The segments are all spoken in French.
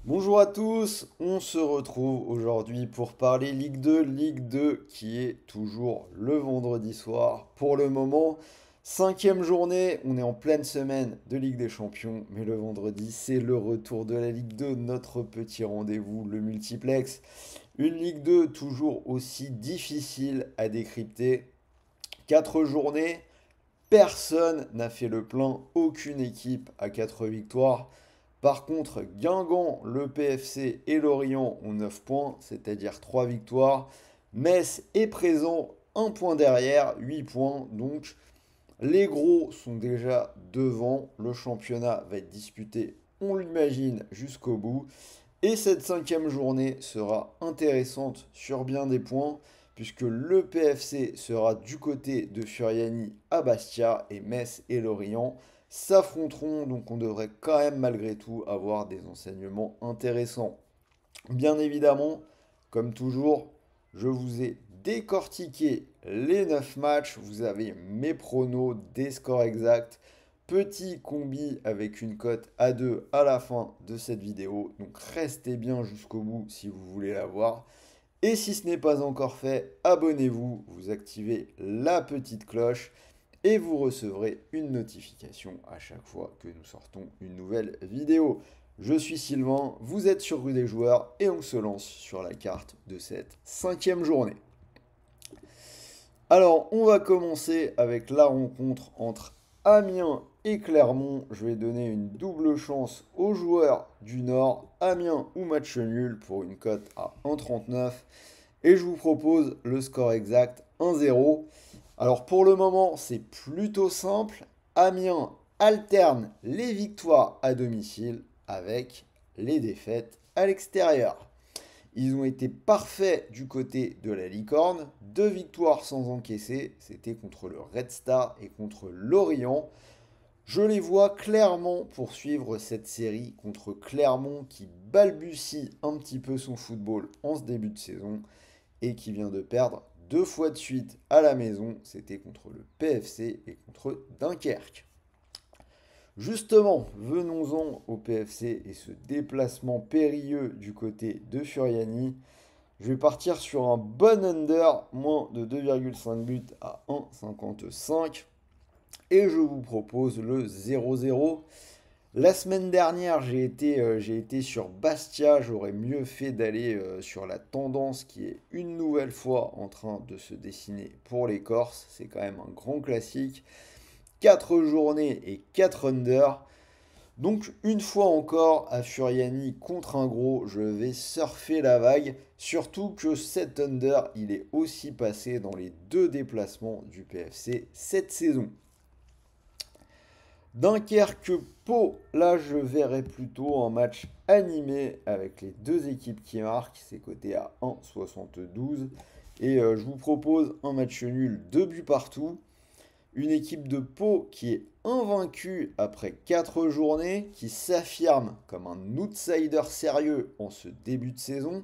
Bonjour à tous, on se retrouve aujourd'hui pour parler Ligue 2 qui est toujours le vendredi soir. Pour le moment, cinquième journée, on est en pleine semaine de Ligue des Champions, mais le vendredi c'est le retour de la Ligue 2, notre petit rendez-vous, le multiplex. Une Ligue 2 toujours aussi difficile à décrypter. Quatre journées, personne n'a fait le plein, aucune équipe à 4 victoires. Par contre, Guingamp, le PFC et Lorient ont 9 points, c'est-à-dire 3 victoires. Metz est présent, un point derrière, 8 points. Donc les gros sont déjà devant. Le championnat va être disputé, on l'imagine, jusqu'au bout. Et cette cinquième journée sera intéressante sur bien des points, puisque le PFC sera du côté de Furiani à Bastia et Metz et Lorient s'affronteront, donc on devrait quand même malgré tout avoir des enseignements intéressants. Bien évidemment, comme toujours, je vous ai décortiqué les 9 matchs, vous avez mes pronos, des scores exacts, petit combi avec une cote à 2 à la fin de cette vidéo, donc restez bien jusqu'au bout si vous voulez la voir. Et si ce n'est pas encore fait, abonnez-vous, vous activez la petite cloche et vous recevrez une notification à chaque fois que nous sortons une nouvelle vidéo. Je suis Sylvain, vous êtes sur Rue des Joueurs et on se lance sur la carte de cette cinquième journée. Alors, on va commencer avec la rencontre entre Amiens et Clermont. Je vais donner une double chance aux joueurs du Nord, Amiens ou match nul pour une cote à 1,39. Et je vous propose le score exact 1-0. Alors pour le moment, c'est plutôt simple. Amiens alterne les victoires à domicile avec les défaites à l'extérieur. Ils ont été parfaits du côté de la Licorne. Deux victoires sans encaisser. C'était contre le Red Star et contre l'Orient. Je les vois clairement poursuivre cette série contre Clermont qui balbutie un petit peu son football en ce début de saison et qui vient de perdre deux fois de suite à la maison. C'était contre le PFC et contre Dunkerque. Justement, venons-en au PFC et ce déplacement périlleux du côté de Furiani. Je vais partir sur un bon under, moins de 2,5 buts à 1,55. Et je vous propose le 0-0. La semaine dernière, j'ai été sur Bastia. J'aurais mieux fait d'aller sur la tendance qui est une nouvelle fois en train de se dessiner pour les Corses. C'est quand même un grand classique. 4 journées et 4 under. Donc une fois encore à Furiani contre un gros, je vais surfer la vague. Surtout que cet under, il est aussi passé dans les deux déplacements du PFC cette saison. Dunkerque-Pau, là je verrais plutôt un match animé avec les deux équipes qui marquent, c'est coté à 1,72. Et je vous propose un match nul, deux buts partout. Une équipe de Pau qui est invaincue après 4 journées, qui s'affirme comme un outsider sérieux en ce début de saison.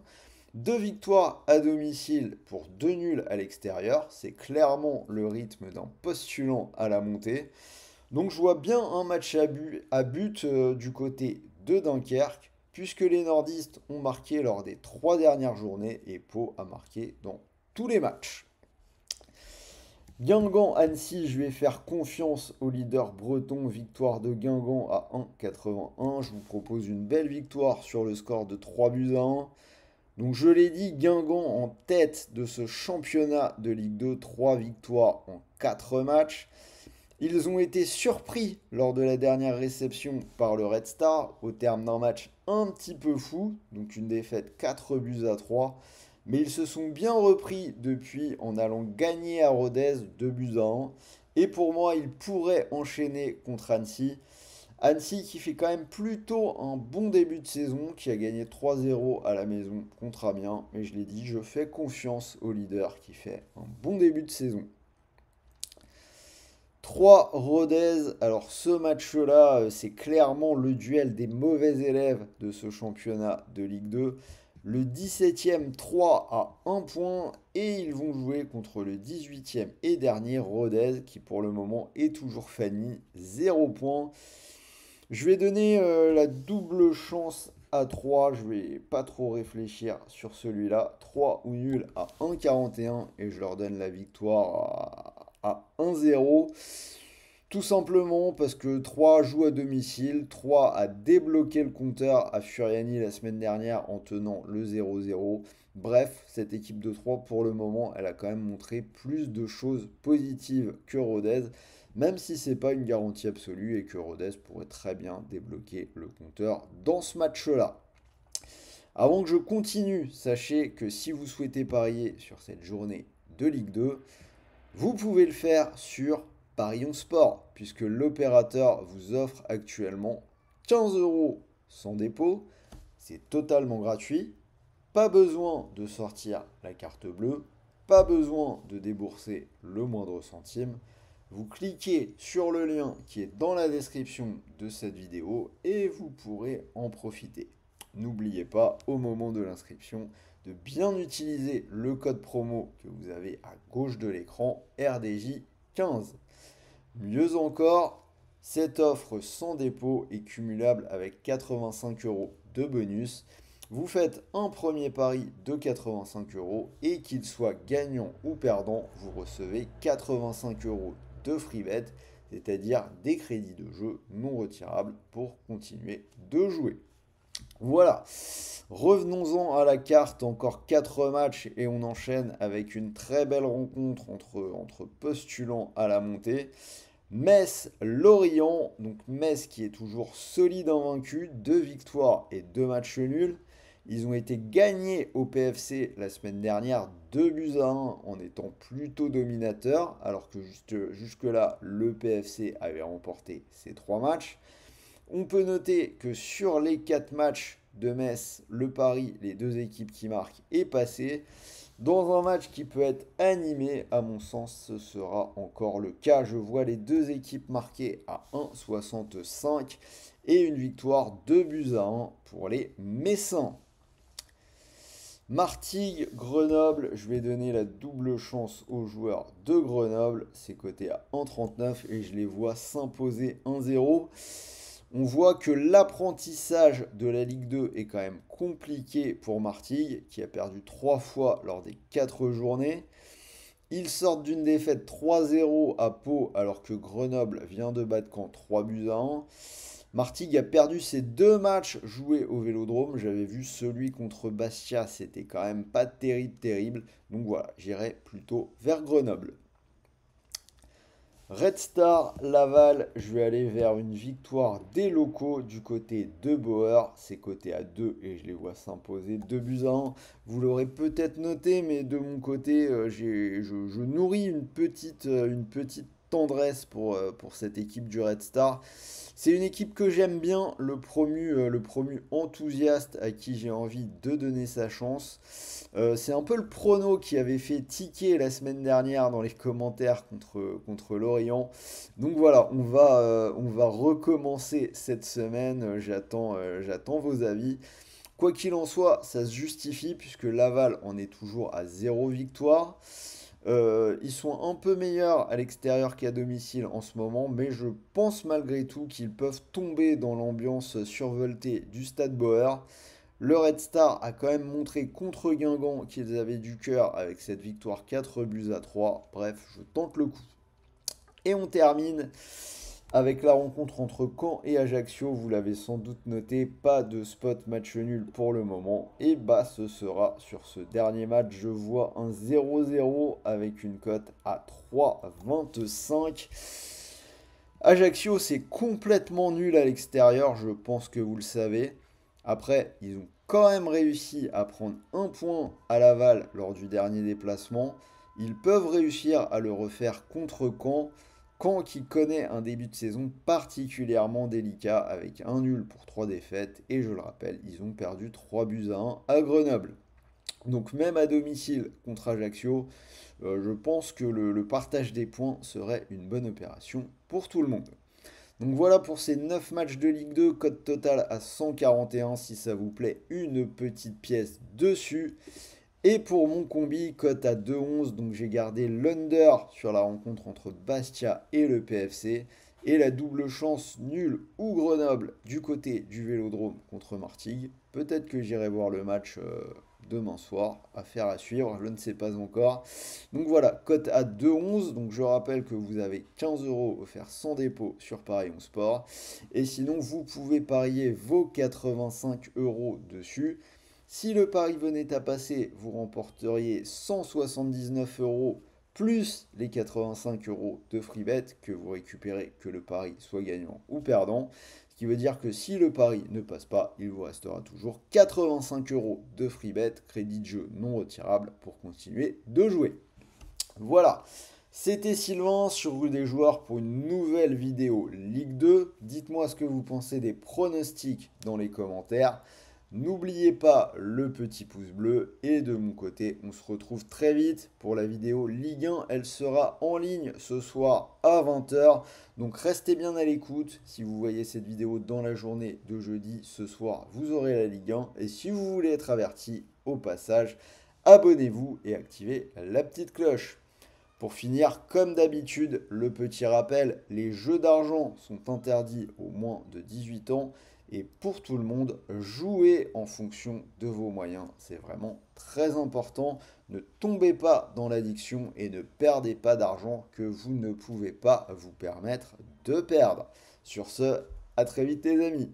Deux victoires à domicile pour deux nuls à l'extérieur, c'est clairement le rythme d'un postulant à la montée. Donc je vois bien un match à but du côté de Dunkerque, puisque les nordistes ont marqué lors des 3 dernières journées et Pau a marqué dans tous les matchs. Guingamp-Annecy, je vais faire confiance au leader breton, victoire de Guingamp à 1,81. Je vous propose une belle victoire sur le score de 3 buts à 1. Donc je l'ai dit, Guingamp en tête de ce championnat de Ligue 2, 3 victoires en 4 matchs. Ils ont été surpris lors de la dernière réception par le Red Star au terme d'un match un petit peu fou, donc une défaite 4 buts à 3. Mais ils se sont bien repris depuis en allant gagner à Rodez 2 buts à 1. Et pour moi, ils pourraient enchaîner contre Annecy. Annecy qui fait quand même plutôt un bon début de saison, qui a gagné 3-0 à la maison contre Amiens. Mais je l'ai dit, je fais confiance au leader qui fait un bon début de saison. 3 Rodez. Alors ce match-là, c'est clairement le duel des mauvais élèves de ce championnat de Ligue 2. Le 17e 3 à 1 point et ils vont jouer contre le 18e et dernier Rodez qui pour le moment est toujours Fanny 0 point. Je vais donner la double chance à 3. Je vais pas trop réfléchir sur celui-là. 3 ou nul à 1,41 et je leur donne la victoire à 1-0. Tout simplement parce que 3 joue à domicile, 3 a débloqué le compteur à Furiani la semaine dernière en tenant le 0-0. Bref, cette équipe de 3 pour le moment, elle a quand même montré plus de choses positives que Rodez, même si c'est pas une garantie absolue et que Rodez pourrait très bien débloquer le compteur dans ce match-là. Avant que je continue, sachez que si vous souhaitez parier sur cette journée de Ligue 2, vous pouvez le faire sur Parions Sport, puisque l'opérateur vous offre actuellement 15 euros sans dépôt. C'est totalement gratuit. Pas besoin de sortir la carte bleue. Pas besoin de débourser le moindre centime. Vous cliquez sur le lien qui est dans la description de cette vidéo et vous pourrez en profiter. N'oubliez pas au moment de l'inscription de bien utiliser le code promo que vous avez à gauche de l'écran RDJ15. Mieux encore, cette offre sans dépôt est cumulable avec 85 euros de bonus. Vous faites un premier pari de 85 euros et qu'il soit gagnant ou perdant, vous recevez 85 euros de free bet, c'est-à-dire des crédits de jeu non retirables pour continuer de jouer. Voilà, revenons-en à la carte, encore 4 matchs et on enchaîne avec une très belle rencontre entre postulants à la montée. Metz-Lorient, donc Metz qui est toujours solide invaincu, 2 victoires et 2 matchs nuls. Ils ont été gagnés au PFC la semaine dernière 2 buts à 1 en étant plutôt dominateurs, alors que jusque-là, le PFC avait remporté ces 3 matchs. On peut noter que sur les 4 matchs de Metz, le pari, les deux équipes qui marquent, est passé. Dans un match qui peut être animé, à mon sens, ce sera encore le cas. Je vois les deux équipes marquées à 1,65 et une victoire 2 buts à 1 pour les Messins. Martigues-Grenoble, je vais donner la double chance aux joueurs de Grenoble. C'est coté à 1,39 et je les vois s'imposer 1-0. On voit que l'apprentissage de la Ligue 2 est quand même compliqué pour Martigues, qui a perdu 3 fois lors des 4 journées. Ils sortent d'une défaite 3-0 à Pau, alors que Grenoble vient de battre Caen 3 buts à 1. Martigues a perdu ses 2 matchs joués au Vélodrome. J'avais vu celui contre Bastia, c'était quand même pas terrible. Donc voilà, j'irai plutôt vers Grenoble. Red Star Laval, je vais aller vers une victoire des locaux du côté de Bauer. C'est coté à 2 et je les vois s'imposer 2 buts à 1. Vous l'aurez peut-être noté, mais de mon côté, je nourris une petite tendresse pour cette équipe du Red Star. C'est une équipe que j'aime bien, le promu enthousiaste à qui j'ai envie de donner sa chance. C'est un peu le prono qui avait fait tiquer la semaine dernière dans les commentaires contre Lorient. Donc voilà, on va recommencer cette semaine. J'attends vos avis. Quoi qu'il en soit, ça se justifie puisque Laval en est toujours à 0 victoire. Ils sont un peu meilleurs à l'extérieur qu'à domicile en ce moment, mais je pense malgré tout qu'ils peuvent tomber dans l'ambiance survoltée du Stade Bauer. Le Red Star a quand même montré contre Guingamp qu'ils avaient du cœur avec cette victoire 4 buts à 3. Bref, je tente le coup. Et on termine avec la rencontre entre Caen et Ajaccio. Vous l'avez sans doute noté, pas de spot match nul pour le moment. Et bah ce sera sur ce dernier match, je vois un 0-0 avec une cote à 3,25. Ajaccio, c'est complètement nul à l'extérieur, je pense que vous le savez. Après, ils ont quand même réussi à prendre un point à Laval lors du dernier déplacement. Ils peuvent réussir à le refaire contre Caen. Caen qui connaît un début de saison particulièrement délicat avec un nul pour 3 défaites. Et je le rappelle, ils ont perdu 3 buts à 1 à Grenoble. Donc même à domicile contre Ajaccio, je pense que le partage des points serait une bonne opération pour tout le monde. Donc voilà pour ces 9 matchs de Ligue 2, cote totale à 141 si ça vous plaît, une petite pièce dessus. Et pour mon combi, cote à 2,11, donc j'ai gardé l'under sur la rencontre entre Bastia et le PFC. et la double chance nulle ou Grenoble du côté du Vélodrome contre Martigues. Peut-être que j'irai voir le match demain soir, affaire à suivre, je ne sais pas encore. Donc voilà, cote à 2,11. Donc je rappelle que vous avez 15 euros offerts sans dépôt sur Paris 11 Sport. Et sinon, vous pouvez parier vos 85 euros dessus. Si le pari venait à passer, vous remporteriez 179 euros plus les 85 euros de free bet que vous récupérez, que le pari soit gagnant ou perdant. Ce qui veut dire que si le pari ne passe pas, il vous restera toujours 85 euros de free bet, crédit de jeu non retirable pour continuer de jouer. Voilà, c'était Sylvain sur Rue des Joueurs pour une nouvelle vidéo Ligue 2. Dites-moi ce que vous pensez des pronostics dans les commentaires. N'oubliez pas le petit pouce bleu et de mon côté, on se retrouve très vite pour la vidéo Ligue 1. Elle sera en ligne ce soir à 20 h. Donc restez bien à l'écoute. Si vous voyez cette vidéo dans la journée de jeudi, ce soir, vous aurez la Ligue 1. Et si vous voulez être averti au passage, abonnez-vous et activez la petite cloche. Pour finir, comme d'habitude, le petit rappel, les jeux d'argent sont interdits aux moins de 18 ans. Et pour tout le monde, jouez en fonction de vos moyens. C'est vraiment très important. Ne tombez pas dans l'addiction et ne perdez pas d'argent que vous ne pouvez pas vous permettre de perdre. Sur ce, à très vite les amis.